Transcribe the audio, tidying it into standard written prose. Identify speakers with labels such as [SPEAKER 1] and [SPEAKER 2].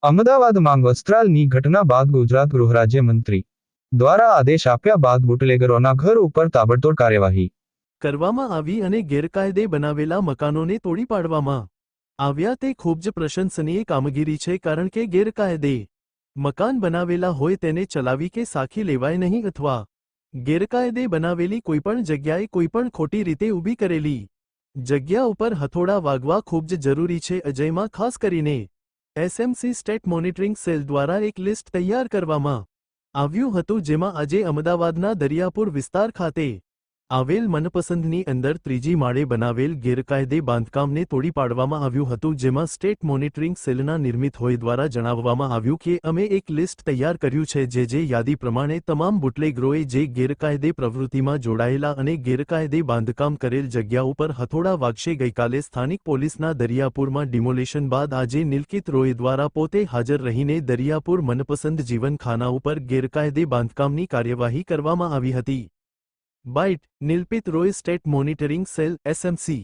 [SPEAKER 1] અમદાવાદમાં વસ્ત્રાલની ઘટના બાદ ગુજરાત ગૃહરાજ્યમંત્રી દ્વારા આદેશ આપ્યા બાદ બુટલેગરોના ઘર ઉપર તાબડતોડ કાર્યવાહી
[SPEAKER 2] કરવામાં આવી અને ગેરકાયદે બનાવેલા મકાનોને તોડી પાડવામાં આવ્યા તે ખૂબ જ પ્રશંસનીય કામગીરી છે, કારણ કે ગેરકાયદે મકાન બનાવેલા હોય તેને ચલાવી કે સાખી લેવાય નહીં, અથવા ગેરકાયદે બનાવેલી કોઈપણ જગ્યાએ કોઈપણ ખોટી રીતે ઊભી કરેલી જગ્યા ઉપર હથોડા વાગવા ખૂબ જ જરૂરી છે। અજયમાં ખાસ કરીને એસએમસી સ્ટેટ મોનિટરિંગ સેલ દ્વારા એક લિસ્ટ તૈયાર કરવામાં આવ્યું હતું, જેમાં આજે અમદાવાદના દરિયાપુર વિસ્તાર ખાતે આવેલ મનપસંદની અંદર ત્રીજી માળે બનાવેલ ગેરકાયદે બાંધકામને તોડી પાડવામાં આવ્યું હતું, જેમાં સ્ટેટ મોનિટરિંગ સેલના નિર્મિત હોય દ્વારા જણાવવામાં આવ્યું કે અમે એક લિસ્ટ તૈયાર કર્યું છે, જે યાદી પ્રમાણે તમામ બુટલેગરોએ જે ગેરકાયદે પ્રવૃત્તિમાં જોડાયેલા અને ગેરકાયદે બાંધકામ કરેલ જગ્યા ઉપર હથોડા વાગશે। ગઈકાલે સ્થાનિક પોલીસના દરિયાપુરમાં ડિમોલેશન બાદ આજે નિલકિત રોય દ્વારા પોતે હાજર રહીને દરિયાપુર મનપસંદ જીવનખાના ઉપર ગેરકાયદે બાંધકામની કાર્યવાહી કરવામાં આવી હતી। Bite, Nilpit Roy, state monitoring cell, SMC.